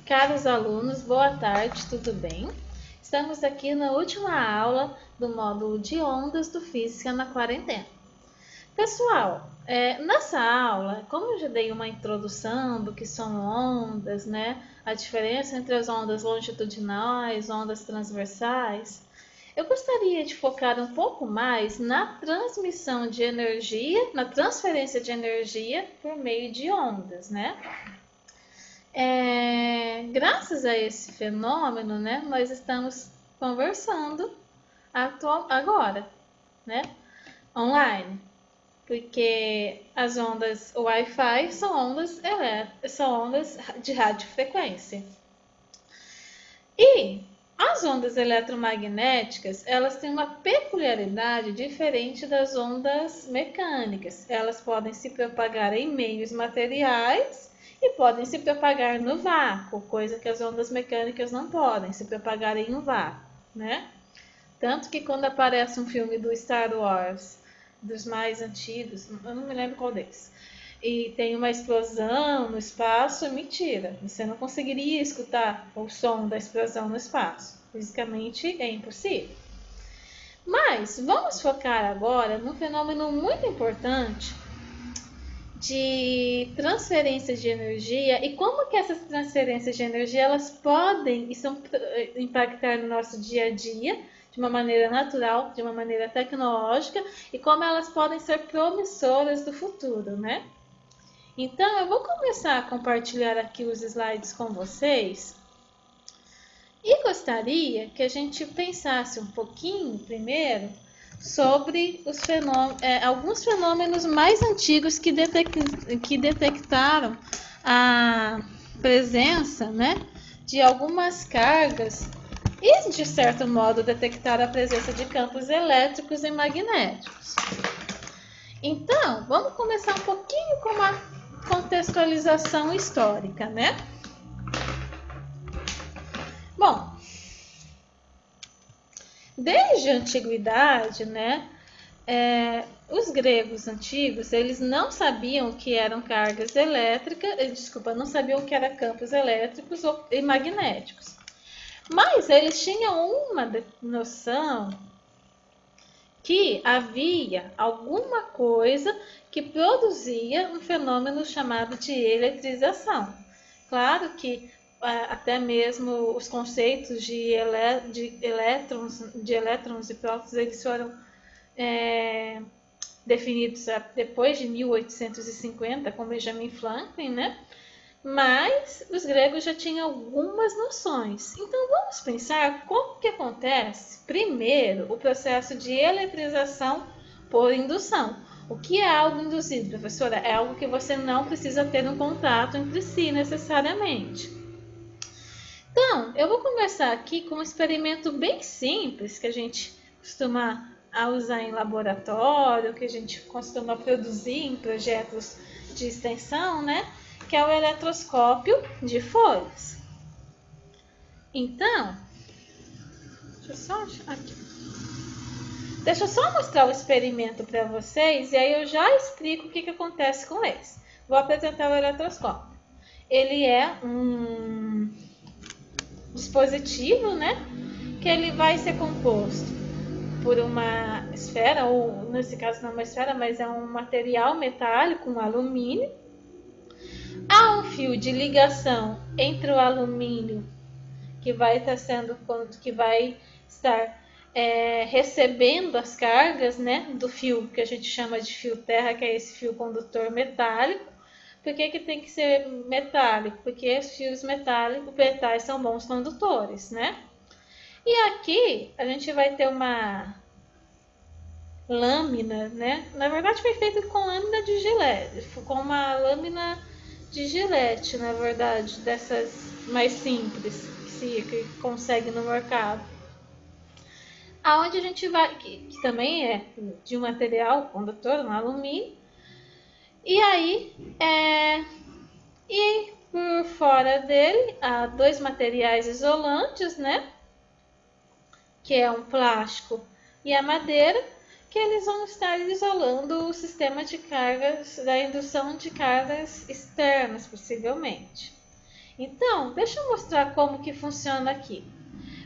Caros alunos, boa tarde, tudo bem? Estamos aqui na última aula do módulo de ondas do Física na Quarentena. Pessoal, nessa aula, como eu já dei uma introdução do que são ondas, né? A diferença entre as ondas longitudinais, ondas transversais, eu gostaria de focar um pouco mais na transmissão de energia, na transferência de energia por meio de ondas, né? Graças a esse fenômeno, né, nós estamos conversando agora, né, online, porque as ondas Wi-Fi são ondas de radiofrequência. E as ondas eletromagnéticas, elas têm uma peculiaridade diferente das ondas mecânicas. Elas podem se propagar em meios materiais e podem se propagar no vácuo, coisa que as ondas mecânicas não podem se propagar em um vácuo, né? Tanto que quando aparece um filme do Star Wars, dos mais antigos, eu não me lembro qual deles, e tem uma explosão no espaço, é mentira. Você não conseguiria escutar o som da explosão no espaço. Fisicamente é impossível. Mas vamos focar agora num fenômeno muito importante de transferência de energia e como que essas transferências de energia elas podem impactar no nosso dia a dia de uma maneira natural, de uma maneira tecnológica e como elas podem ser promissoras do futuro, né? Então, eu vou começar a compartilhar aqui os slides com vocês e gostaria que a gente pensasse um pouquinho primeiro sobre alguns fenômenos mais antigos que detectaram a presença, né, de algumas cargas e, de certo modo, detectaram a presença de campos elétricos e magnéticos. Então, vamos começar um pouquinho com uma contextualização histórica, né? Bom, desde a antiguidade, né, os gregos antigos, eles não sabiam que eram cargas elétricas, não sabiam que eram campos elétricos e magnéticos. Mas eles tinham uma noção que havia alguma coisa que produzia um fenômeno chamado de eletrização. Claro que até mesmo os conceitos de elétrons e prótons eles foram definidos depois de 1850 com Benjamin Franklin, né? Mas os gregos já tinham algumas noções. Então vamos pensar como que acontece primeiro o processo de eletrização por indução. O que é algo induzido, professora? É algo que você não precisa ter um contato entre si necessariamente. Então, eu vou começar aqui com um experimento bem simples que a gente costuma usar em laboratório, que a gente costuma produzir em projetos de extensão, né? Que é o eletroscópio de folhas. Então, deixa eu só mostrar o experimento para vocês e aí eu já explico o que acontece com eles. Vou apresentar o eletroscópio. Ele é um dispositivo, né? Que ele vai ser composto por uma esfera, ou nesse caso não é uma esfera, mas é um material metálico, um alumínio. Há um fio de ligação entre o alumínio que vai estar recebendo as cargas, né, do fio que a gente chama de fio terra, que é esse fio condutor metálico. Por que tem que ser metálico? Porque os fios metais são bons condutores, né? E aqui a gente vai ter uma lâmina, né? Na verdade foi feito com lâmina de gilete, com uma lâmina de gilete, na verdade, dessas mais simples que consegue no mercado. Aonde a gente vai, que também é de um material condutor, um alumínio. E aí, e por fora dele há dois materiais isolantes, né? Que é um plástico e a madeira, que eles vão estar isolando o sistema de cargas, da indução de cargas externas, possivelmente. Então, deixa eu mostrar como que funciona aqui.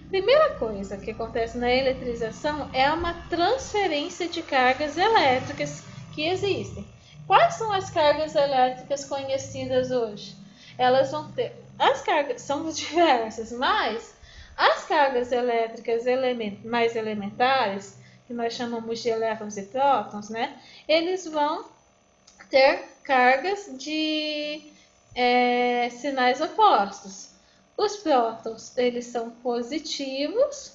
Primeira coisa que acontece na eletrização é uma transferência de cargas elétricas que existem. Quais são as cargas elétricas conhecidas hoje? Elas vão ter, as cargas são diversas, mas as cargas elétricas mais elementares, que nós chamamos de elétrons e prótons, né? Eles vão ter cargas de sinais opostos. Os prótons, eles são positivos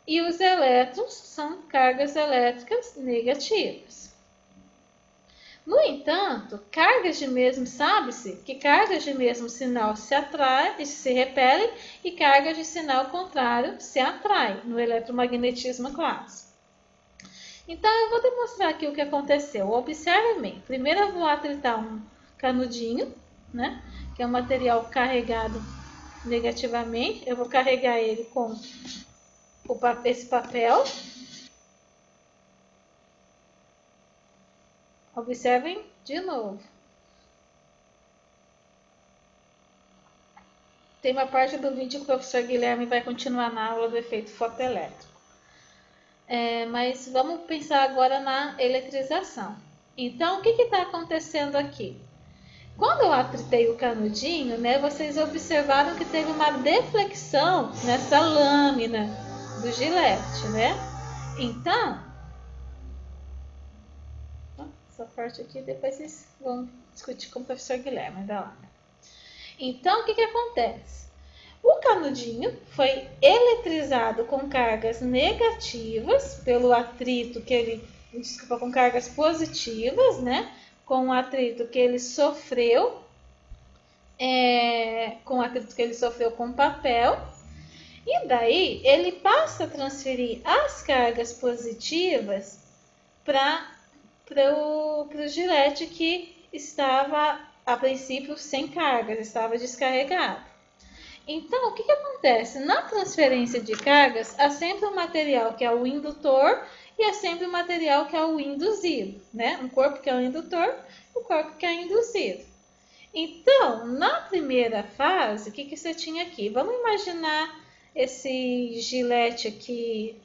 e os elétrons são cargas elétricas negativas. No entanto, cargas de mesmo, sabe-se que cargas de mesmo sinal se atraem, se repelem, e cargas de sinal contrário se atraem no eletromagnetismo clássico. Então, eu vou demonstrar aqui o que aconteceu. Observe bem. Primeiro eu vou atritar um canudinho, né? Que é um material carregado negativamente. Eu vou carregar ele com esse papel. Observem de novo. Tem uma parte do vídeo que o professor Guilherme vai continuar na aula do efeito fotoelétrico. Mas vamos pensar agora na eletrização. Então, o que está acontecendo aqui? Quando eu atritei o canudinho, né, vocês observaram que teve uma deflexão nessa lâmina do gilete, né? Então, essa parte aqui depois vocês vão discutir com o professor Guilherme da lâmina. Então, o que acontece? O canudinho foi eletrizado com cargas negativas pelo atrito que ele, com cargas positivas, né? Com o atrito que ele sofreu, com o atrito que ele sofreu com papel, e daí ele passa a transferir as cargas positivas para o gilete que estava a princípio sem cargas, estava descarregado. Então, o que acontece? Na transferência de cargas, há sempre um material que é o indutor e há sempre um material que é o induzido, né? Um corpo que é o indutor e um corpo que é o induzido. Então, na primeira fase, o que você tinha aqui? Vamos imaginar esse gilete aqui,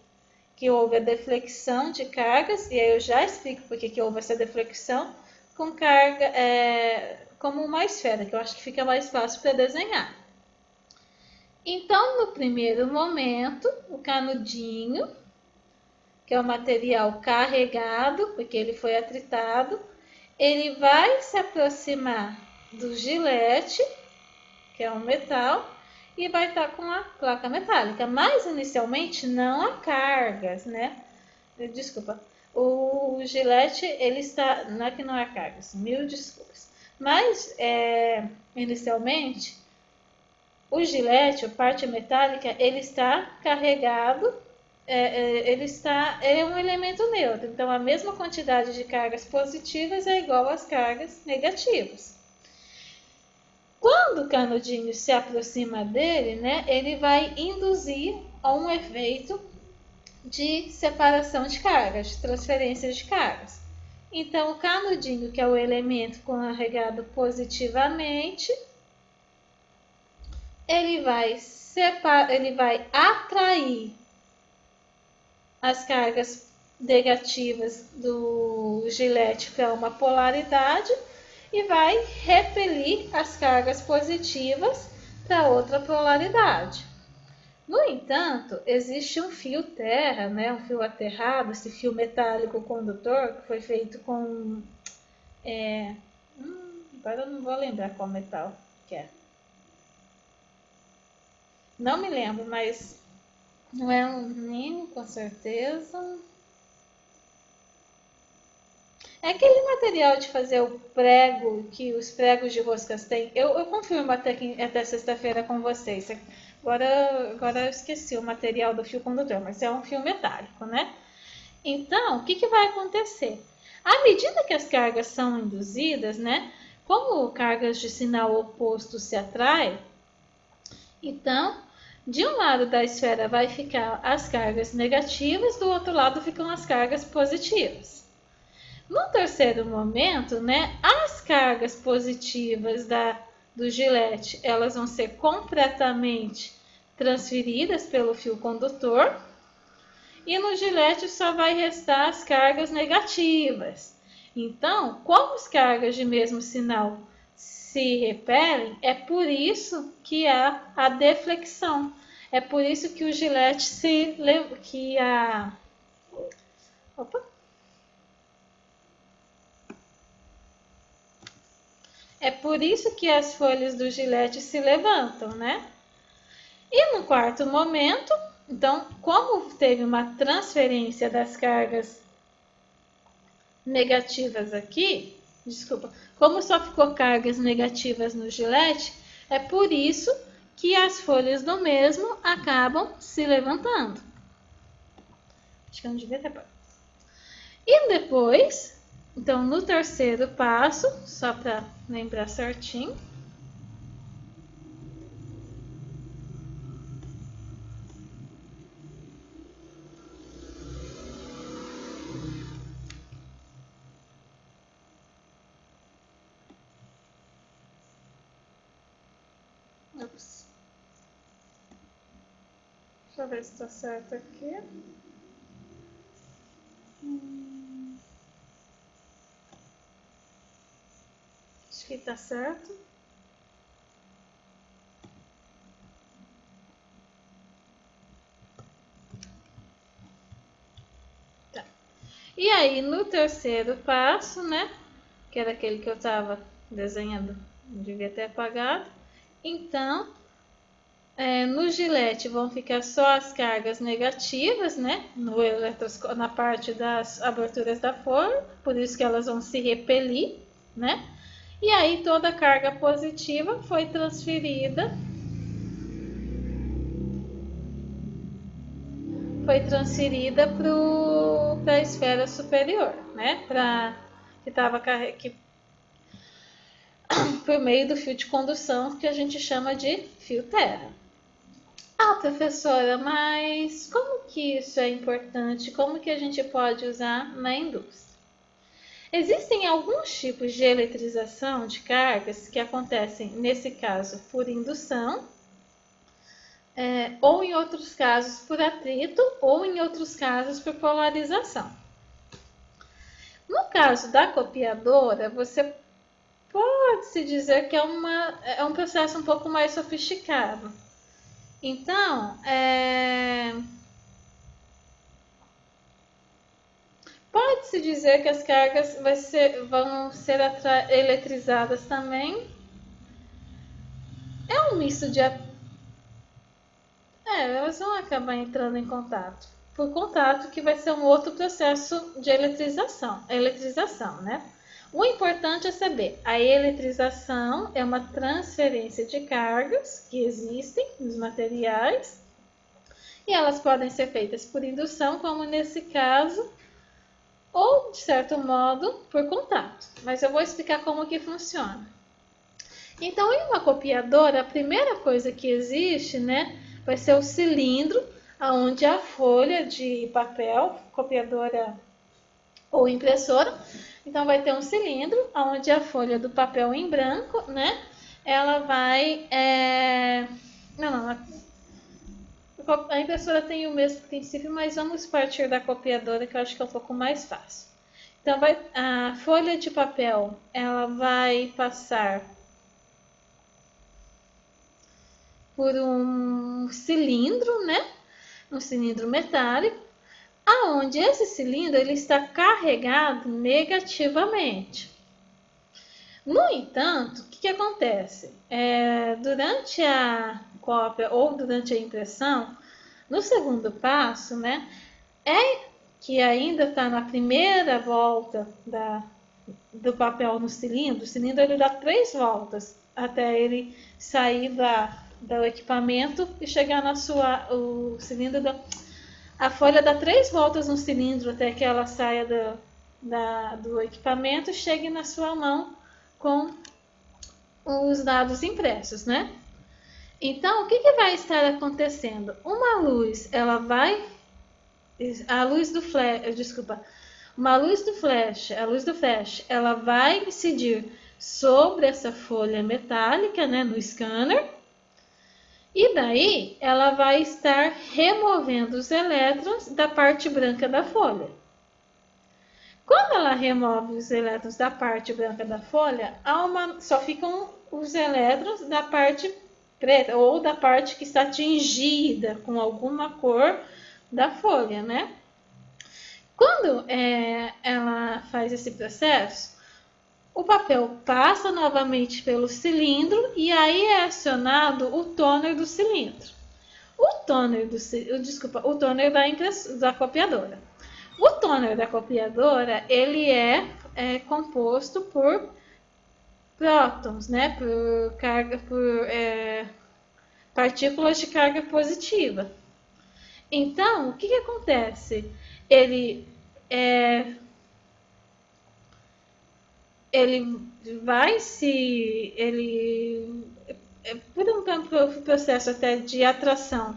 que houve a deflexão de cargas, e aí eu já explico por que houve essa deflexão, com carga como uma esfera, que eu acho que fica mais fácil para desenhar. Então, no primeiro momento, o canudinho, que é o material carregado, porque ele foi atritado, ele vai se aproximar do gilete, que é um metal, e vai estar com a placa metálica. Mas, inicialmente, não há cargas, né? Desculpa. O gilete, ele está... Não é que não há cargas, mil desculpas. Mas, inicialmente, o gilete, a parte metálica, ele está carregado, ele é um elemento neutro. Então, a mesma quantidade de cargas positivas é igual às cargas negativas. Quando o canudinho se aproxima dele, né, ele vai induzir a um efeito de separação de cargas, de transferência de cargas. Então, o canudinho, que é o elemento carregado positivamente, ele vai atrair as cargas negativas do gilete para uma polaridade e vai repelir as cargas positivas para outra polaridade. No entanto, existe um fio terra, né, um fio aterrado, esse fio metálico condutor, que foi feito com... agora eu não vou lembrar qual metal que é. Não me lembro, mas não é um alumínio, com certeza. É aquele material de fazer o prego, que os pregos de roscas têm. Eu confirmo até sexta-feira com vocês. Agora eu esqueci o material do fio condutor, mas é um fio metálico, né? Então, o que vai acontecer? À medida que as cargas são induzidas, né? Como cargas de sinal oposto se atraem, então, de um lado da esfera vai ficar as cargas negativas, do outro lado ficam as cargas positivas. No terceiro momento, né, as cargas positivas do gilete, elas vão ser completamente transferidas pelo fio condutor. E no gilete só vai restar as cargas negativas. Então, como as cargas de mesmo sinal se repelem, é por isso que há a deflexão. É por isso que o gilete É por isso que as folhas do gilete se levantam, né? E no quarto momento, então, como teve uma transferência das cargas negativas aqui, como só ficou cargas negativas no gilete, é por isso que as folhas do mesmo acabam se levantando. Acho que eu não devia ter parado. E depois, então no terceiro passo, só para lembrar certinho, deixa eu ver se está certo aqui. Acho que está certo. Tá. E aí, no terceiro passo, né? Que era aquele que eu estava desenhando, não devia ter apagado. Então, no gilete vão ficar só as cargas negativas, né? Na parte das aberturas da folha, por isso que elas vão se repelir, né? E aí toda a carga positiva foi transferida para a esfera superior, né? Por meio do fio de condução que a gente chama de fio terra. Ah, professora, mas como que isso é importante? Como que a gente pode usar na indústria? Existem alguns tipos de eletrização de cargas que acontecem, nesse caso, por indução, ou em outros casos por atrito, ou em outros casos por polarização. No caso da copiadora, você pode-se dizer que é um processo um pouco mais sofisticado. Então, pode-se dizer que as cargas vão ser eletrizadas também. É um misto de... elas vão acabar entrando em contato. Por contato, que vai ser um outro processo de eletrização, né? O importante é saber, a eletrização é uma transferência de cargas que existem nos materiais e elas podem ser feitas por indução, como nesse caso, ou, de certo modo, por contato. Mas eu vou explicar como que funciona. Então, em uma copiadora, a primeira coisa que existe, né, vai ser o cilindro, onde a folha de papel, copiadora ou impressora, então vai ter um cilindro, onde a folha do papel em branco, né, ela vai... a impressora tem o mesmo princípio, mas vamos partir da copiadora, que eu acho que é um pouco mais fácil. Então, a folha de papel, ela vai passar por um cilindro, né? Um cilindro metálico, aonde esse cilindro ele está carregado negativamente. No entanto, o que acontece? Durante a cópia ou durante a impressão, no segundo passo, né? Que ainda está na primeira volta do papel no cilindro. O cilindro ele dá 3 voltas até ele sair do equipamento e chegar o cilindro a folha dá 3 voltas no cilindro até que ela saia do equipamento e chegue na sua mão com os dados impressos, né? Então, o que vai estar acontecendo? Uma luz, ela vai... A luz do flash, a luz do flash, ela vai incidir sobre essa folha metálica, né, no scanner. E daí ela vai estar removendo os elétrons da parte branca da folha. Quando ela remove os elétrons da parte branca da folha, só ficam os elétrons da parte preta ou da parte que está tingida com alguma cor da folha, né? Quando ela faz esse processo, o papel passa novamente pelo cilindro e aí é acionado o toner do cilindro. O toner da copiadora. O toner da copiadora, ele é composto por prótons, né? Por partículas de carga positiva. Então, o que acontece? Ele vai se... por um processo até de atração,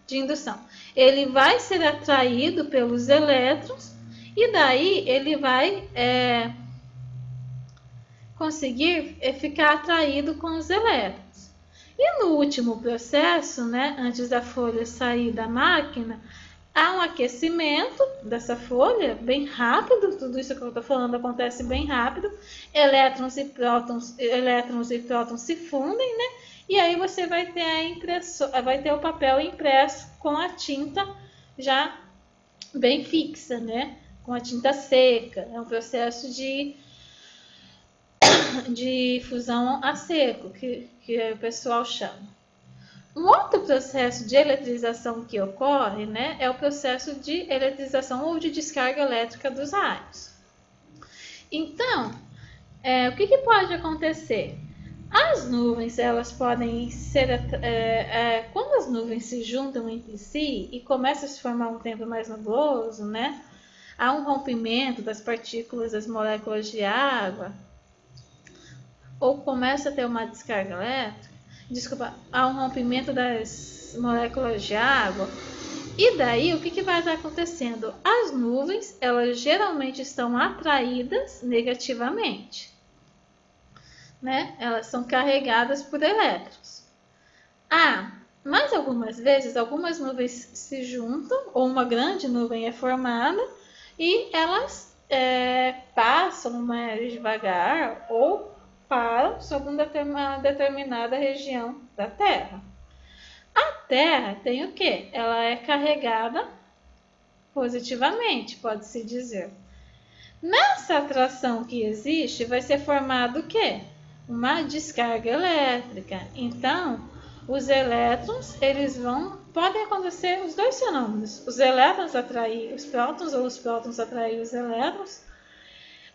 de indução, ele vai ser atraído pelos elétrons e daí ele vai conseguir ficar atraído com os elétrons. E no último processo, né, antes da folha sair da máquina, há um aquecimento dessa folha bem rápido. Tudo isso que eu estou falando acontece bem rápido. Elétrons e prótons se fundem, né? E aí você vai ter o papel impresso com a tinta já bem fixa, né? Com a tinta seca. É um processo de fusão a seco, que o pessoal chama. Um outro processo de eletrização que ocorre, né, é o processo de eletrização ou de descarga elétrica dos raios. Então, o que pode acontecer? As nuvens, elas podem ser... quando as nuvens se juntam entre si e começa a se formar um tempo mais nubloso, né, há um rompimento das partículas das moléculas de água, ou começa a ter uma descarga elétrica, há um rompimento das moléculas de água, e daí o que vai estar acontecendo? As nuvens, elas geralmente estão atraídas negativamente, né? Elas são carregadas por elétrons. Mas algumas vezes, algumas nuvens se juntam, ou uma grande nuvem é formada, e elas passam mais devagar, ou param sobre uma determinada região da Terra. A Terra tem o quê? Ela é carregada positivamente, pode-se dizer. Nessa atração que existe, vai ser formado o quê? Uma descarga elétrica. Então, os elétrons, podem acontecer os dois fenômenos. Os elétrons atrair os prótons, ou os prótons atrair os elétrons.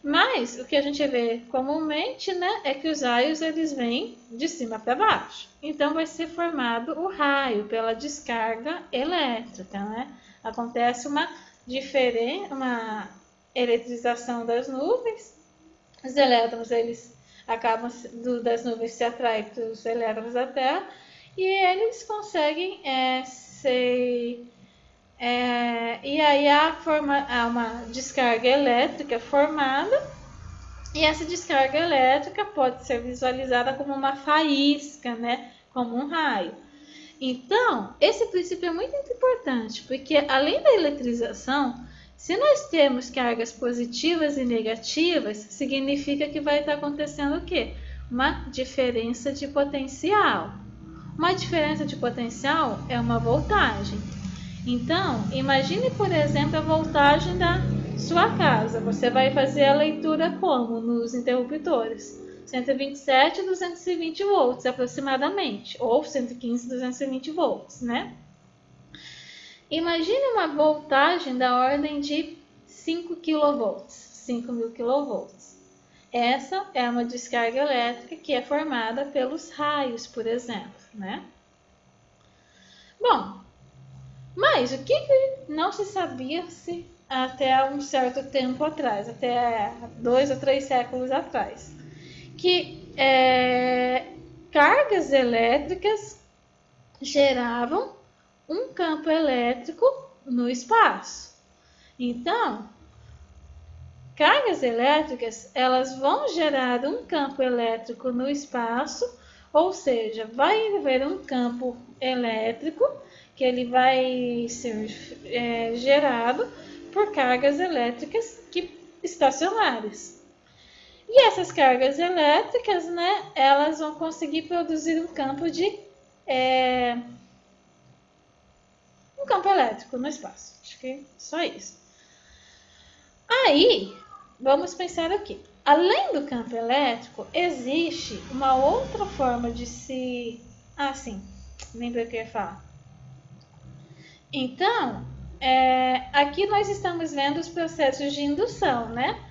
Mas o que a gente vê comumente, né, é que os raios eles vêm de cima para baixo. Então vai ser formado o raio pela descarga elétrica, né? Acontece uma eletrização das nuvens. Os elétrons eles acabam das nuvens se atraem para os elétrons da Terra e eles conseguem e aí há uma descarga elétrica formada, e essa descarga elétrica pode ser visualizada como uma faísca, né? Como um raio. Então, esse princípio é muito importante, porque além da eletrização, se nós temos cargas positivas e negativas, significa que vai estar acontecendo o quê? Uma diferença de potencial. Uma diferença de potencial é uma voltagem. Então, imagine, por exemplo, a voltagem da sua casa. Você vai fazer a leitura como? Nos interruptores. 127 e 220 volts aproximadamente. Ou 115 e 220 volts, né? Imagine uma voltagem da ordem de 5 kV, 5.000 kV. Essa é uma descarga elétrica que é formada pelos raios, por exemplo, né? Bom, mas o que não se sabia até um certo tempo atrás, até 2 ou 3 séculos atrás, que cargas elétricas geravam um campo elétrico no espaço. Então, cargas elétricas, elas vão gerar um campo elétrico no espaço, ou seja, vai haver um campo elétrico que ele vai ser gerado por cargas elétricas estacionárias. E essas cargas elétricas, né, elas vão conseguir produzir um campo elétrico no espaço. Acho que é só isso. Aí, vamos pensar aqui. Além do campo elétrico, existe uma outra forma de se... Ah, sim, lembrei o que eu ia falar. Então, aqui nós estamos vendo os processos de indução, né?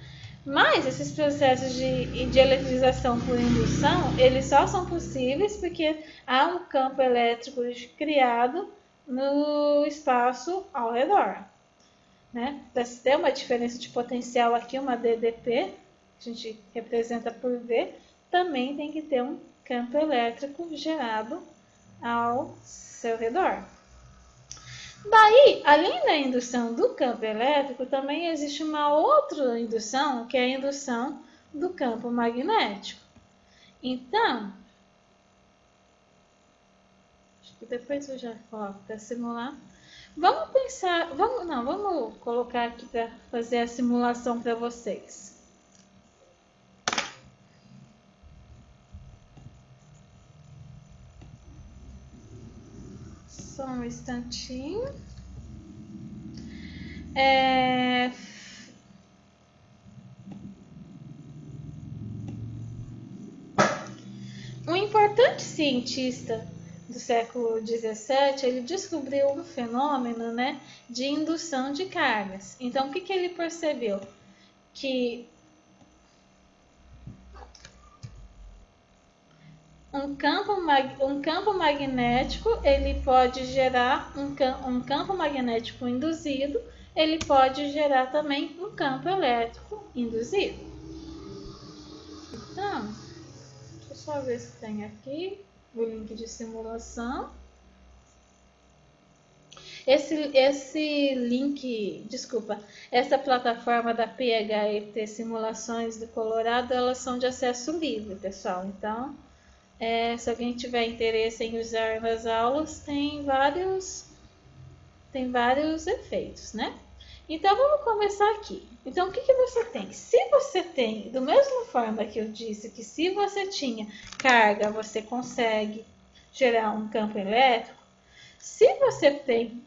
Mas esses processos de eletrização por indução, eles só são possíveis porque há um campo elétrico criado no espaço ao redor. Né? Para se ter uma diferença de potencial aqui, uma DDP, que a gente representa por V, também tem que ter um campo elétrico gerado ao seu redor. Daí, além da indução do campo elétrico, também existe uma outra indução, que é a indução do campo magnético. Então, acho que depois eu já coloco para simular. Vamos pensar, vamos colocar aqui para fazer a simulação para vocês. Só um instantinho. Um importante cientista do século XVII, ele descobriu um fenômeno, né, de indução de cargas. Então, o que ele percebeu? Que um campo magnético, ele pode gerar um campo magnético induzido, ele pode gerar também um campo elétrico induzido. Então, deixa eu só ver se tem aqui o link de simulação. Esse link, desculpa, essa plataforma da PHET Simulações do Colorado, elas são de acesso livre, pessoal. Então, se alguém tiver interesse em usar nas aulas, tem vários efeitos, né? Então, vamos começar aqui. Então, o que você tem? Se você tem, do mesmo forma que eu disse que se você tinha carga, você consegue gerar um campo elétrico. Se você tem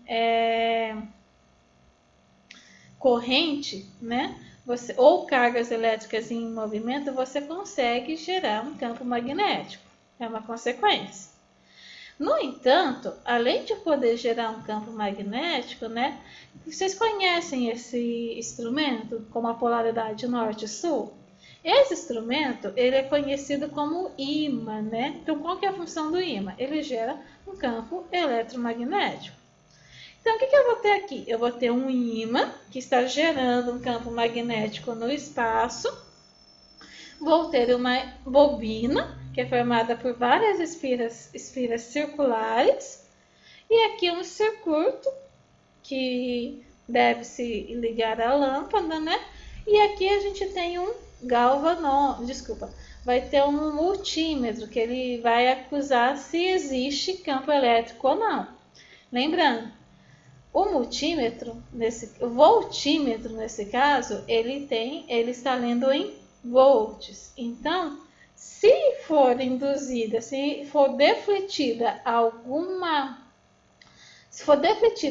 corrente, né? Ou cargas elétricas em movimento, você consegue gerar um campo magnético. É uma consequência. No entanto, além de poder gerar um campo magnético, né? Vocês conhecem esse instrumento como a polaridade norte-sul? Esse instrumento, ele é conhecido como ímã, né? Então, qual que é a função do ímã? Ele gera um campo eletromagnético. Então, o que eu vou ter aqui? Eu vou ter um ímã que está gerando um campo magnético no espaço. Vou ter uma bobina, que é formada por várias esferas circulares. E aqui um circuito, que deve se ligar à lâmpada, né? E aqui a gente tem um vai ter um multímetro, que ele vai acusar se existe campo elétrico ou não. Lembrando, o voltímetro, nesse caso, ele está lendo em volts. Então, se for induzida, se for defletida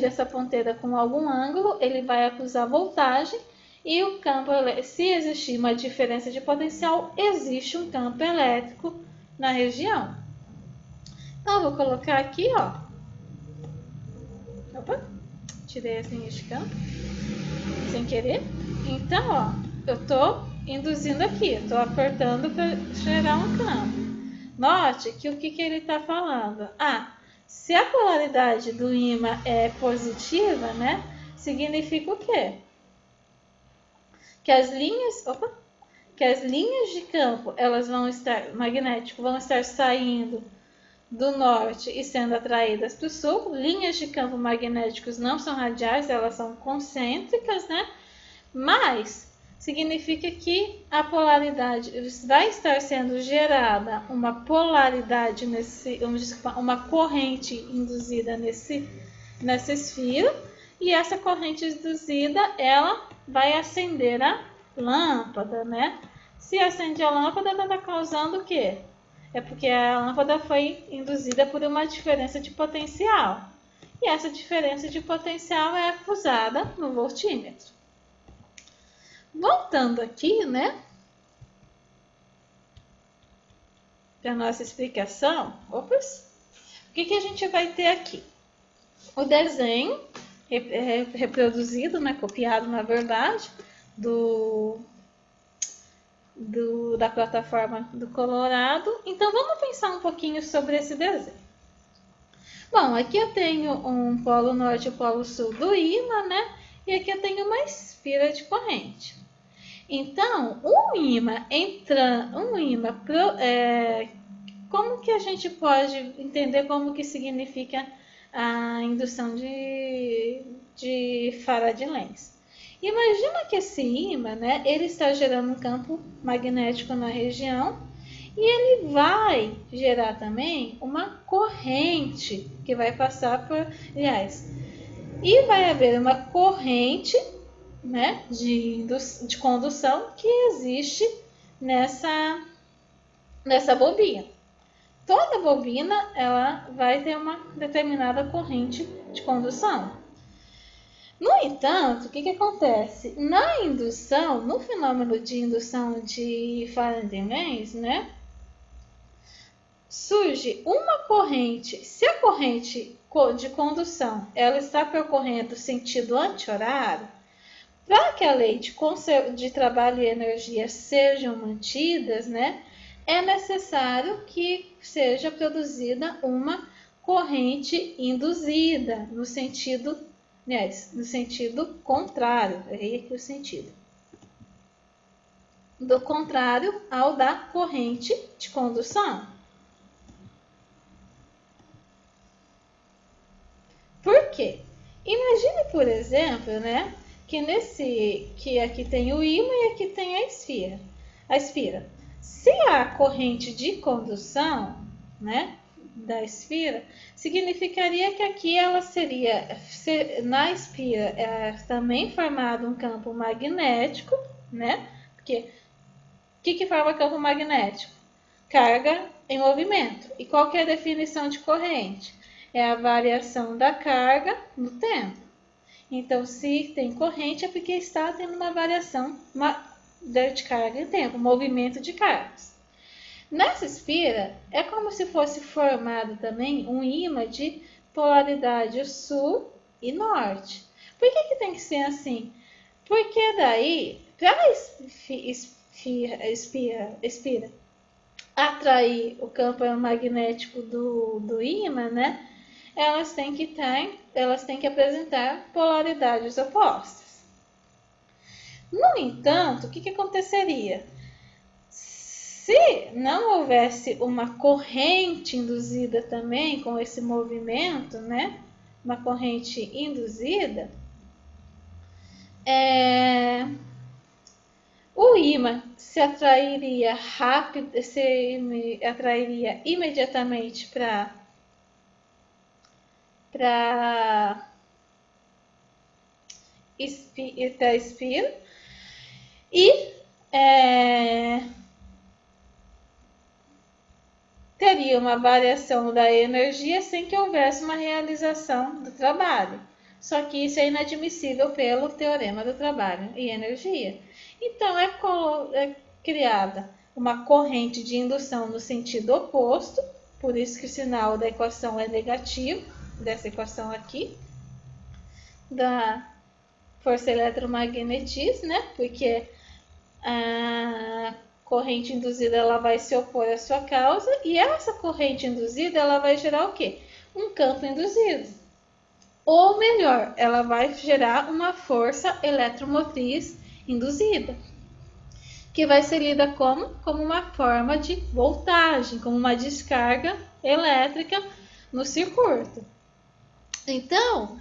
essa ponteira com algum ângulo, ele vai acusar voltagem e o campo, se existir uma diferença de potencial, existe um campo elétrico na região. Então, eu vou colocar aqui, ó. Opa, tirei assim este campo, sem querer. Então, ó, eu estou induzindo aqui, eu estou apertando para gerar um campo. Note que o que ele está falando? Se a polaridade do ímã é positiva, né? Significa o quê? Que as linhas de campo, magnético, vão estar saindo do norte e sendo atraídas para o sul. Linhas de campo magnéticos não são radiais, elas são concêntricas, né? Mas significa que a polaridade vai estar sendo gerada uma polaridade uma corrente induzida nessa esfera, e essa corrente induzida ela vai acender a lâmpada, né? Se acende a lâmpada, ela está causando o quê? É porque a lâmpada foi induzida por uma diferença de potencial. E essa diferença de potencial é usada no voltímetro. Voltando aqui, né? Para a nossa explicação. Opas! O que a gente vai ter aqui? O desenho reproduzido, né? Copiado, na verdade, da plataforma do Colorado. Então, vamos pensar um pouquinho sobre esse desenho. Bom, aqui eu tenho um polo norte e um polo sul do ímã, né? E aqui eu tenho uma esfera de corrente. Então, como que a gente pode entender como que significa a indução de Faraday-Lenz? Imagina que esse ímã, né, ele está gerando um campo magnético na região e ele vai gerar também uma corrente que vai passar por... e vai haver uma corrente, né, de condução que existe nessa bobina. Toda bobina ela vai ter uma determinada corrente de condução. No entanto, o que acontece? Na indução, no fenômeno de indução de Faraday-Lenz, né, surge uma corrente. Se a corrente de condução ela está percorrendo sentido anti-horário, para que a lei de trabalho e energia sejam mantidas, né, é necessário que seja produzida uma corrente induzida no sentido contrário. Errei aqui o sentido. Do contrário ao da corrente de condução. Por quê? Imagine, por exemplo, né, que aqui tem o ímã e aqui tem a esfera. Se a corrente de condução, né, da esfera, significaria que aqui ela seria, na esfera, também formado um campo magnético, né? Porque o que forma campo magnético? Carga em movimento. E qual que é a definição de corrente? É a variação da carga no tempo. Então, se tem corrente, é porque está tendo uma variação de carga em tempo, movimento de cargas. Nessa esfera, é como se fosse formado também um ímã de polaridade sul e norte. Por que tem que ser assim? Porque daí, para a esfera atrair o campo magnético do ímã, né? Elas têm que apresentar polaridades opostas. No entanto, o que aconteceria? Se não houvesse uma corrente induzida também com esse movimento, né? Uma corrente induzida, o ímã se atrairia imediatamente para esfera e teria uma variação da energia sem que houvesse uma realização do trabalho. Só que isso é inadmissível pelo teorema do trabalho e energia. Então, é criada uma corrente de indução no sentido oposto, por isso que o sinal da equação é negativo, dessa equação aqui, da força eletromagnetismo, né? Porque a corrente induzida ela vai se opor à sua causa, e essa corrente induzida ela vai gerar o quê? Um campo induzido. Ou melhor, ela vai gerar uma força eletromotriz induzida, que vai ser lida como uma forma de voltagem, como uma descarga elétrica no circuito. Então,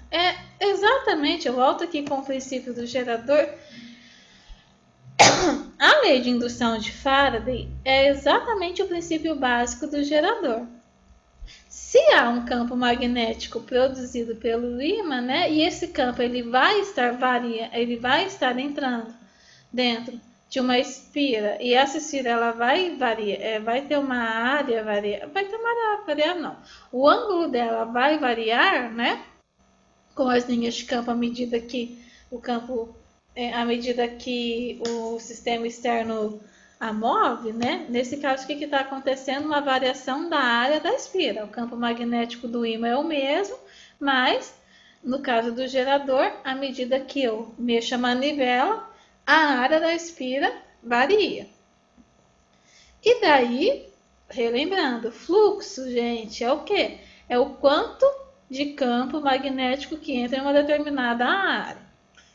eu volto aqui com o princípio do gerador. A lei de indução de Faraday é exatamente o princípio básico do gerador. Se há um campo magnético produzido pelo ímã, né, e esse campo ele vai estar entrando dentro de uma espira, e essa espira ela vai variar, vai ter uma área variar não. O ângulo dela vai variar, né, com as linhas de campo à medida que o sistema externo a move, né? Nesse caso, o que está acontecendo? Uma variação da área da espira. O campo magnético do ímã é o mesmo, mas no caso do gerador, à medida que eu mexo a manivela, a área da espira varia. E daí, relembrando, fluxo, gente, é o quê? É o quanto de campo magnético que entra em uma determinada área.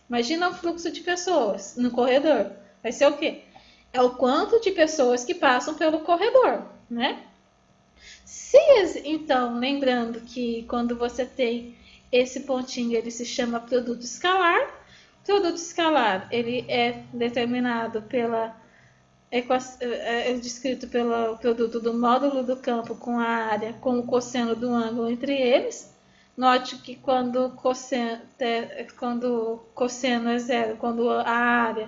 Imagina um fluxo de pessoas no corredor. Vai ser o quê? É o quanto de pessoas que passam pelo corredor, né? Então, lembrando que quando você tem esse pontinho, ele se chama produto escalar. O produto escalar, ele é determinado é descrito pelo produto do módulo do campo com a área, com o cosseno do ângulo entre eles. Note que quando cosseno é zero, quando a área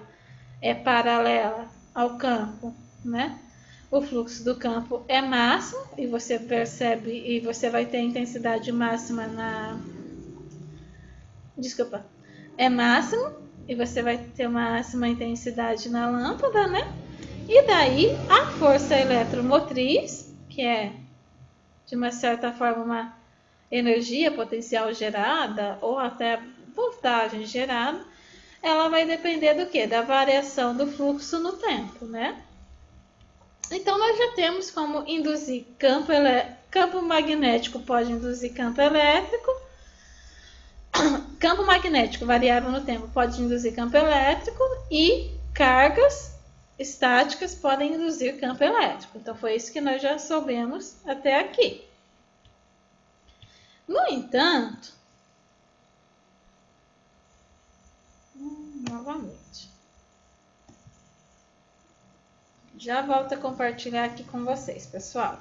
é paralela ao campo, né? O fluxo do campo é máximo e você percebe e você vai ter intensidade máxima é máximo e você vai ter máxima intensidade na lâmpada, né? E daí a força eletromotriz, que é de uma certa forma uma energia potencial gerada ou até voltagem gerada, ela vai depender do quê? Da variação do fluxo no tempo, né? Então, nós já temos como induzir campo magnético pode induzir campo elétrico. Campo magnético variável no tempo pode induzir campo elétrico e cargas estáticas podem induzir campo elétrico. Então, foi isso que nós já soubemos até aqui. No entanto, novamente, já volto a compartilhar aqui com vocês, pessoal.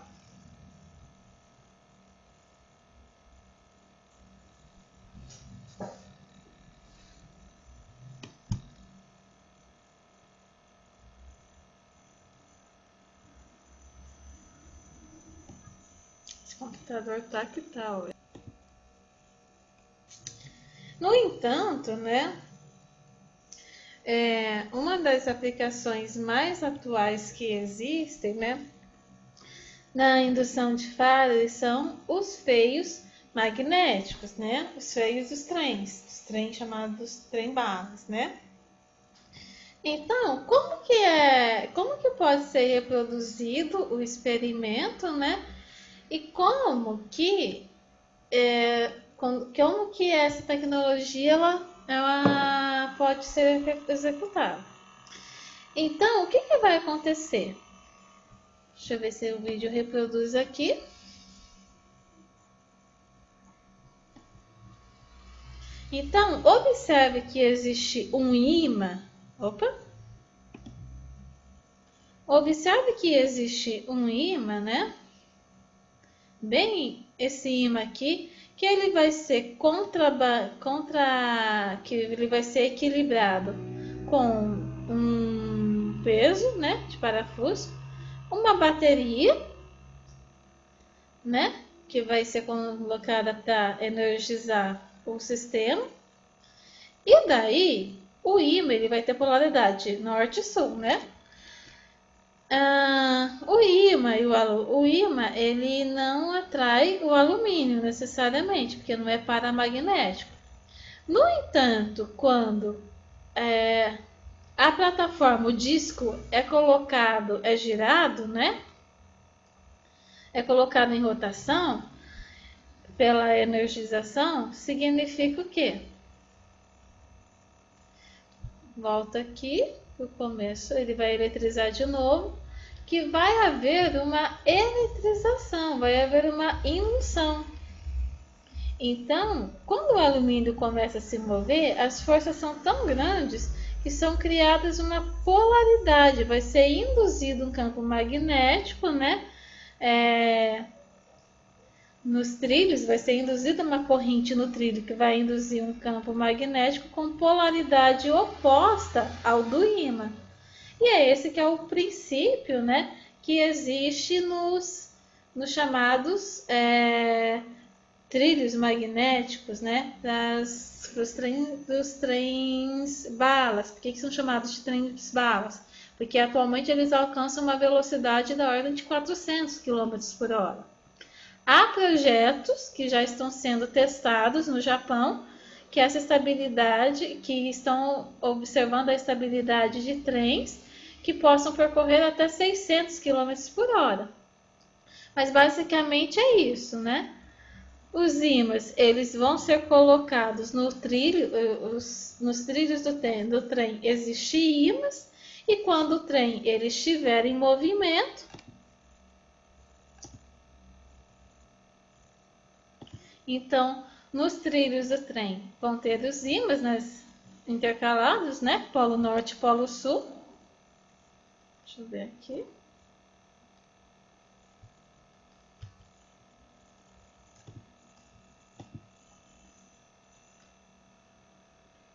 Esse computador tá que tal. No entanto, né, uma das aplicações mais atuais que existem, né, na indução de Faraday são os feios magnéticos, né, os feios dos trens chamados trem-barras, né. Então, como que pode ser reproduzido o experimento, né, e como que essa tecnologia ela pode ser executada. Então, o que vai acontecer? Deixa eu ver se o vídeo reproduz aqui. Então, observe que existe um ímã. Observe que existe um ímã, né? Bem, esse ímã aqui, que ele vai ser que ele vai ser equilibrado com um peso, né, de parafuso, uma bateria, né, que vai ser colocada para energizar o sistema. E daí o ímã ele vai ter polaridade norte e sul, né? O ímã ele não atrai o alumínio necessariamente, porque não é paramagnético. No entanto, quando a plataforma, o disco é girado, né? É colocado em rotação pela energização, significa o quê? Volta aqui para o começo, ele vai eletrizar de novo, que vai haver uma eletrização, vai haver uma indução. Então, quando o alumínio começa a se mover, as forças são tão grandes e são criadas uma polaridade, vai ser induzido um campo magnético, né? Nos trilhos, vai ser induzida uma corrente no trilho que vai induzir um campo magnético com polaridade oposta ao do ímã. E é esse que é o princípio, né, que existe nos chamados trilhos magnéticos, né, dos trens balas. Por que são chamados de trens balas? Porque atualmente eles alcançam uma velocidade da ordem de 400 km por hora. Há projetos que já estão sendo testados no Japão, que essa estabilidade, que estão observando a estabilidade de trens que possam percorrer até 600 km por hora. Mas basicamente é isso, né? Os ímãs, eles vão ser colocados no trilho, nos trilhos do trem existem ímãs, e quando o trem ele estiver em movimento, então, nos trilhos do trem vão ter os ímãs intercalados, né? Polo Norte e Polo Sul. Deixa eu ver aqui.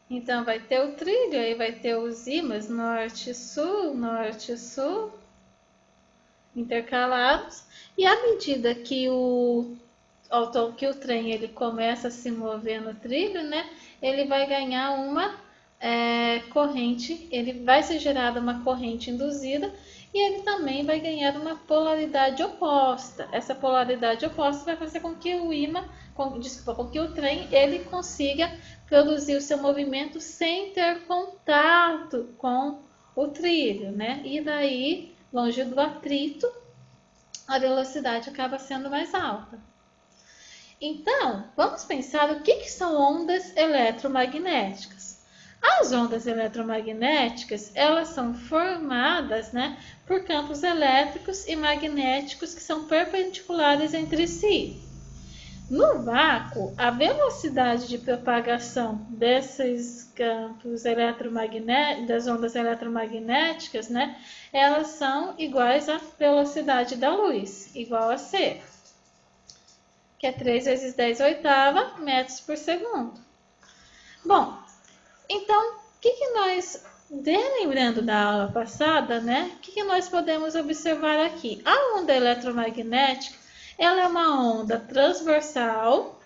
Então, vai ter o trilho, aí vai ter os ímãs Norte e Sul, intercalados. E à medida que o trem ele começa a se mover no trilho, né? Ele vai ganhar uma corrente, ele vai ser gerada uma corrente induzida e ele também vai ganhar uma polaridade oposta. Essa polaridade oposta vai fazer com que o ímã, com que o trem ele consiga produzir o seu movimento sem ter contato com o trilho, né? E daí, longe do atrito, a velocidade acaba sendo mais alta. Então, vamos pensar o que são ondas eletromagnéticas. As ondas eletromagnéticas, elas são formadas, né, por campos elétricos e magnéticos que são perpendiculares entre si. No vácuo, a velocidade de propagação desses campos eletromagnéticos, das ondas eletromagnéticas, né, elas são iguais à velocidade da luz, igual a c, que é 3 vezes 10 oitava metros por segundo. Bom, então, o que nós, lembrando da aula passada, né, o que nós podemos observar aqui? A onda eletromagnética, ela é uma onda transversal,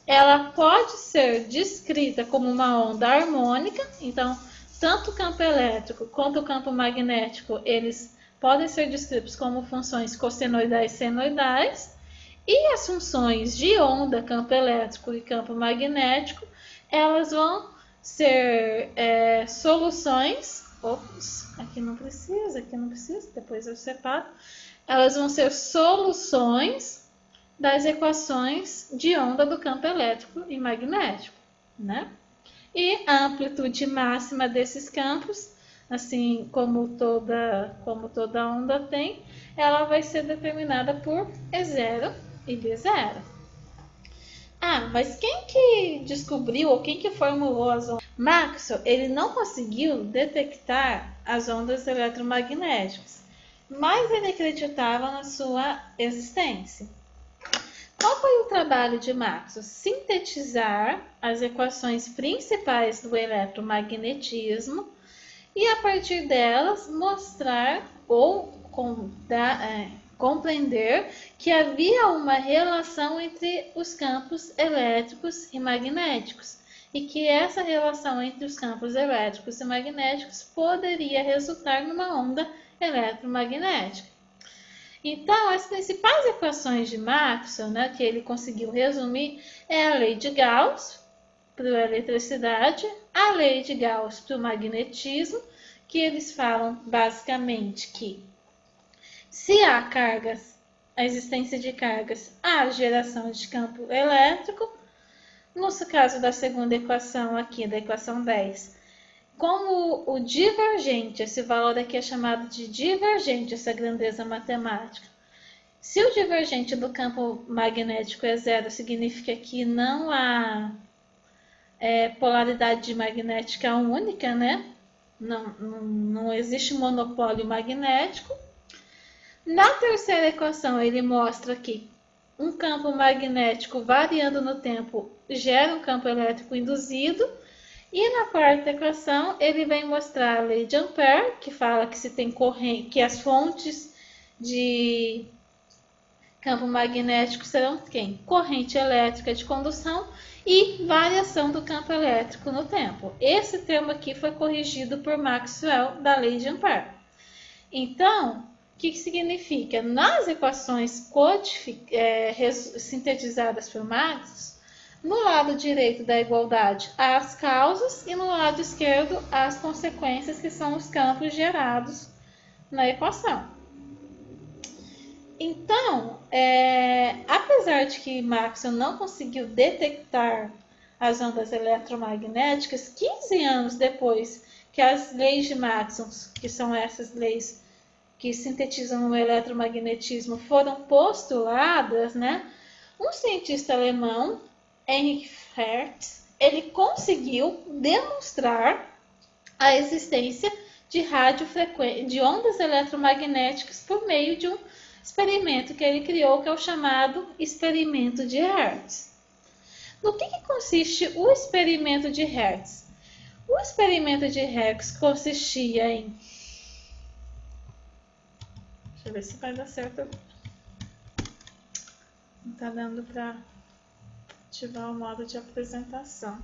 ela pode ser descrita como uma onda harmônica, então, tanto o campo elétrico quanto o campo magnético, eles podem ser descritos como funções cossenoidais e senoidais, e as funções de onda, campo elétrico e campo magnético, elas vão ser soluções. Ops, aqui não precisa, depois eu separo. Elas vão ser soluções das equações de onda do campo elétrico e magnético, né? E a amplitude máxima desses campos, assim como toda onda tem, ela vai ser determinada por E0 e B0. Mas quem que descobriu ou quem que formulou as ondas? Maxwell, ele não conseguiu detectar as ondas eletromagnéticas, mas ele acreditava na sua existência. Qual foi o trabalho de Maxwell? Sintetizar as equações principais do eletromagnetismo e, a partir delas, mostrar ou compreender que havia uma relação entre os campos elétricos e magnéticos e que essa relação entre os campos elétricos e magnéticos poderia resultar numa onda eletromagnética. Então, as principais equações de Maxwell, né, que ele conseguiu resumir, é a lei de Gauss para a eletricidade, a lei de Gauss para o magnetismo, que eles falam basicamente que se há cargas, a existência de cargas, há geração de campo elétrico. No caso da segunda equação aqui, da equação 10, como o divergente, esse valor aqui é chamado de divergente, essa grandeza matemática. Se o divergente do campo magnético é zero, significa que não há polaridade magnética única, né? Não existe monopólio magnético. Na terceira equação, ele mostra que um campo magnético variando no tempo gera um campo elétrico induzido. E na quarta equação, ele vem mostrar a lei de Ampère, que fala que se tem corrente, que as fontes de campo magnético serão quem? Corrente elétrica de condução e variação do campo elétrico no tempo. Esse termo aqui foi corrigido por Maxwell da lei de Ampère. Então, o que significa? Nas equações sintetizadas por Maxwell, no lado direito da igualdade há as causas e no lado esquerdo há as consequências, que são os campos gerados na equação. Então, apesar de que Maxwell não conseguiu detectar as ondas eletromagnéticas, 15 anos depois que as leis de Maxwell, que são essas leis que sintetizam o eletromagnetismo, foram postuladas, né? Um cientista alemão, Heinrich Hertz, ele conseguiu demonstrar a existência de ondas eletromagnéticas por meio de um experimento que ele criou, que é o chamado experimento de Hertz. No que consiste o experimento de Hertz? O experimento de Hertz consistia em... Deixa eu ver se vai dar certo. Não está dando para ativar o modo de apresentação.